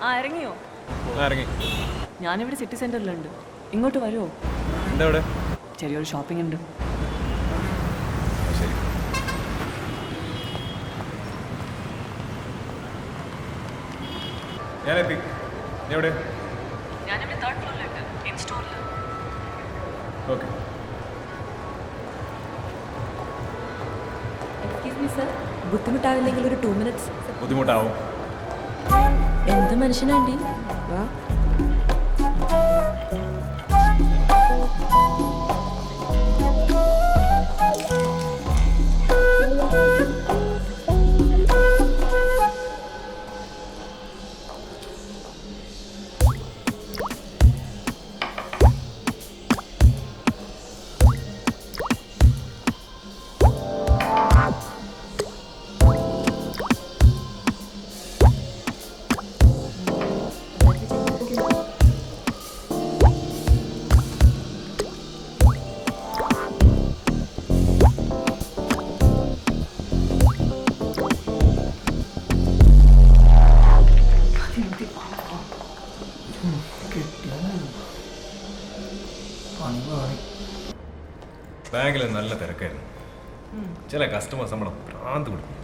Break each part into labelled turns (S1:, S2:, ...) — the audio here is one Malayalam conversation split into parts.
S1: ആ ഇറങ്ങിയോ?
S2: ഇറങ്ങി.
S1: ഞാനിവിടെ സിറ്റി സെന്ററിലുണ്ട്. ഇങ്ങോട്ട് വരുമോ?
S2: എന്താ ഇവിടെ?
S1: ചെറിയൊരു ഷോപ്പിംഗ് ഉണ്ട്.
S2: ശരി. ഞാനെത്തി. നീ എവിടെ?
S1: ഞാനിവിടെ തേർഡ് ഫ്ലോറിലുണ്ട്, ഇൻ സ്റ്റോറിൽ.
S2: ഓക്കെ.
S3: എക്സ്ക്യൂസ് മീ സർ, ബുദ്ധിമുട്ടാവില്ലെങ്കിൽ ഒരു 2 minutes.
S2: ബുദ്ധിമുട്ടാവും.
S3: എന്ത് മനുഷ്യനാണ്ടി? വാ.
S2: ബാങ്കിൽ നല്ല തിരക്കായിരുന്നു. ചില കസ്റ്റമേഴ്സ് നമ്മളെ ഭ്രാന്ത് കൊടുക്കും.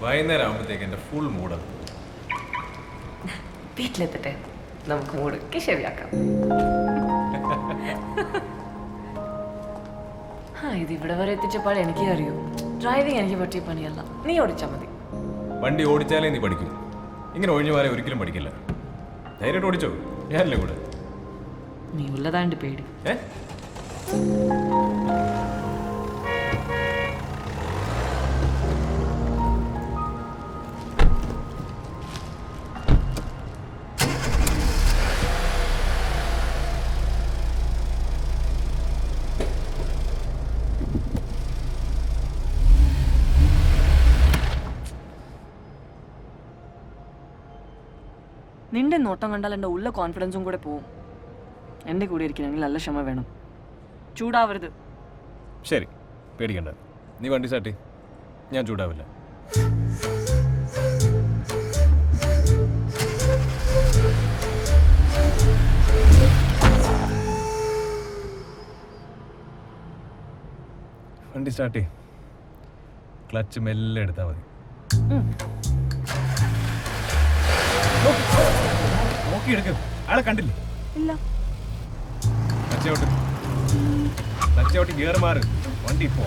S2: വൈകുന്നേരം ആകുമ്പോഴത്തേക്ക് എൻ്റെ ഫുൾ മൂഡാണ്.
S1: വീട്ടിലെത്തട്ടെ, നമുക്ക് മൂടൊക്കെ ശരിയാക്കാം. ഇത് ഇവിടെ വരെ എത്തിച്ചപ്പോൾ എനിക്ക് അറിയൂ, ഡ്രൈവിംഗ് എനിക്ക് പറ്റിയ പണിയല്ല. നീ ഓടിച്ചാൽ മതി.
S2: വണ്ടി ഓടിച്ചാലേ നീ പഠിക്കൂ. ഇങ്ങനെ ഒഴിഞ്ഞു മാറി ഒരിക്കലും പഠിക്കില്ല. ധൈര്യമായിട്ട് ഓടിച്ചോ, ഞാനല്ലേ കൂടെ.
S1: നീ ഉള്ളതാണ്ട് പേടി. നിന്റെ നോട്ടം കണ്ടാൽ എൻ്റെ ഉള്ള കോൺഫിഡൻസും കൂടെ പോവും. എൻ്റെ കൂടെ ഇരിക്കണമെങ്കിൽ നല്ല ക്ഷമ വേണം. ചൂടാവരുത്.
S2: ശരി, പേടിക്കണ്ട. നീ വണ്ടി സ്റ്റാർട്ട് ചെയ്യ്, ഞാൻ ചൂടാവില്ല. വണ്ടി സ്റ്റാർട്ട് ചെയ്യ്. ക്ലച്ച് മെല്ലെ എടുത്താൽ മതി. നോക്കി എടുക്കും. ആളെ കണ്ടില്ലേ?
S1: ഇല്ല.
S2: ക്ലച്ച് ഗിയർ മാറ്. വണ്ടി പോ.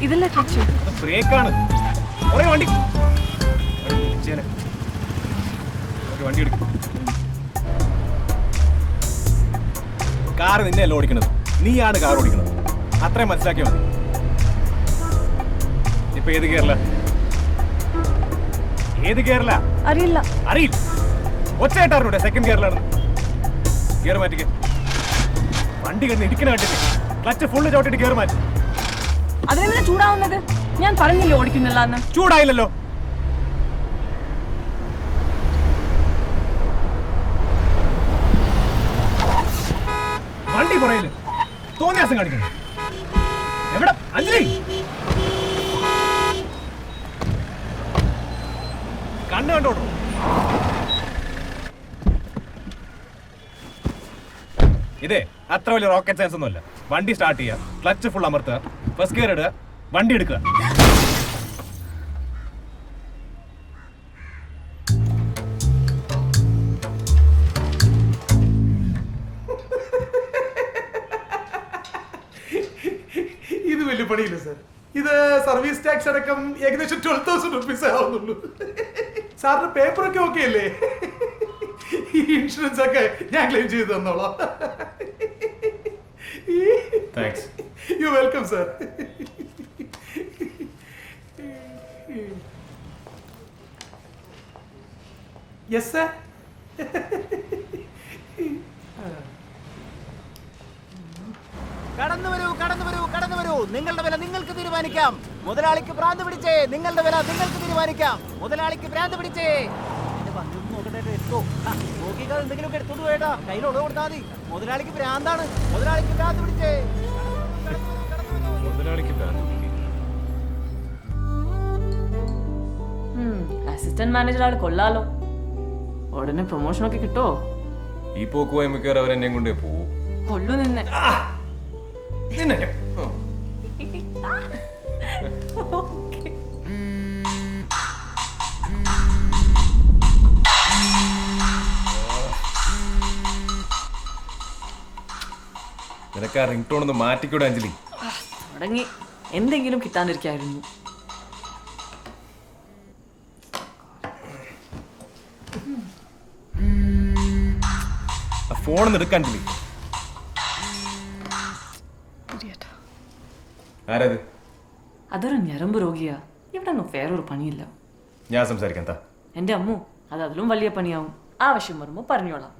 S1: ഇതല്ല ക്ലച്ച്,
S2: ബ്രേക്കാണ്. വണ്ടി വണ്ടി എടുക്കും. കാറ് നിന്നെയല്ല ഓടിക്കണത്, നീയാണ് കാർ ഓടിക്കണത്. അത്രയും മനസ്സിലാക്കിയാൽ മതി. ഇപ്പൊ ഏത് ഗിയറില? ഏത് ഗിയറില?
S1: അറിയില്ല.
S2: അറിയില്ല. ഒച്ചയായിട്ടാറിവിടെ സെക്കൻഡ് ഗിയറിലാണ്. ഗിയർ മാറ്റിക്ക്. വണ്ടി കിടന്ന് ഇടിക്കണ കണ്ടിട്ട് ക്ലച്ച് ഫുള്ള് ചവിട്ടിട്ട് ഗിയർ മാറ്റി.
S1: അതിനെന്തിനാ ചൂടാവുന്നത്? ഞാൻ പറഞ്ഞില്ലേ ഓടിക്കുന്നില്ല എന്ന്.
S2: ചൂടായില്ലല്ലോ. വണ്ടി പുറയില് തോന്നിയാസം കാണിക്കുന്നു. എവിടെ അഞ്ജലി? കണ്ണ് കണ്ടോട്ടോ. ഇതേ അത്ര വലിയ റോക്കറ്റ് സയൻസ് ഒന്നുമല്ല. വണ്ടി സ്റ്റാർട്ട് ചെയ്യുക, ക്ലച്ച് ഫുൾ അമർത്തുക, ഫസ്റ്റ് ഗിയർ ഇടുക, വണ്ടി എടുക്കുക.
S4: ഇത് വലിയ പണിയില്ല സാർ. ഇത് സർവീസ് ടാക്സ് അടക്കം ഏകദേശം 12,000 rupees ആവുന്നുള്ളൂ. സാറിന്റെ പേപ്പറൊക്കെ ഓക്കെ അല്ലേ? ഈ ഇൻഷുറൻസ് ഒക്കെ ഞാൻ ക്ലെയിം ചെയ്ത് തന്നോളാം.
S2: Thanks.
S4: You welcome sir. Yes sir.
S5: കടന്നു വരൂ, കടന്നു വരൂ, കടന്നു വരൂ. നിങ്ങളുടെ വില നിങ്ങൾക്ക് തീരുമാനിക്കാം. മുതലാളിക്ക് ഭ്രാന്ത് പിടിച്ചേ. നിങ്ങളുടെ വില നിങ്ങൾക്ക് തീരുമാനിക്കാം. മുതലാളിക്ക് ഭ്രാന്ത് പിടിച്ചേ. നോക്കിക്കാതെ എന്തെങ്കിലുമൊക്കെ എടുത്തോണ്ട് പോയേട്ടാ. കയ്യിൽ ഉടവ് കൊടുത്താൽ മതി. മുതലാളിക്ക് ഭ്രാന്താണ്. മുതലാളിക്ക് ഭ്രാന്ത് പിടിച്ചേ.
S1: അസിസ്റ്റന്റ് മാനേജർ ആൾ കൊള്ളാലോ. ഉടനെ പ്രൊമോഷനൊക്കെ കിട്ടുമോ?
S2: ഈ പോക്ക് പോയ മിക്കവാറും അവരെന്നെ കൊണ്ടേ പോവും.
S1: കൊള്ളു നിന്നെ.
S2: നിനക്ക് ആ റിംഗ് ടോൺ ഒന്ന് മാറ്റിക്കൂടെ അഞ്ജലി?
S1: തുടങ്ങി. എന്തെങ്കിലും കിട്ടാണ്ടിരിക്കായിരുന്നു.
S2: ഫോണൊന്ന് എടുക്കാൻ അഞ്ജലി. ആരത്?
S1: അതൊരു ഞരമ്പ് രോഗിയാ. ഇവിടെ ഒന്നും വേറൊരു പണിയില്ല.
S2: ഞാൻ സംസാരിക്കാം. എന്താ
S1: എൻ്റെ അമ്മു, അത് അതിലും വലിയ പണിയാവും. ആവശ്യം വരുമ്പോൾ പറഞ്ഞോളാം.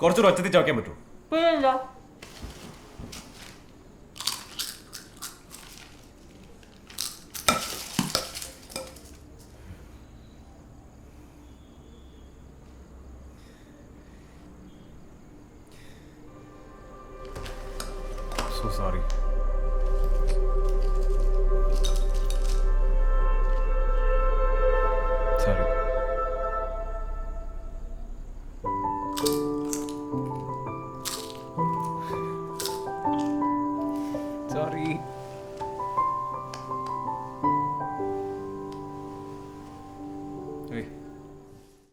S2: കുറച്ചൊരു ഒച്ചത്തിൽ ചോക്കാൻ പറ്റൂ?
S1: പിന്നില്ല.
S2: So sorry.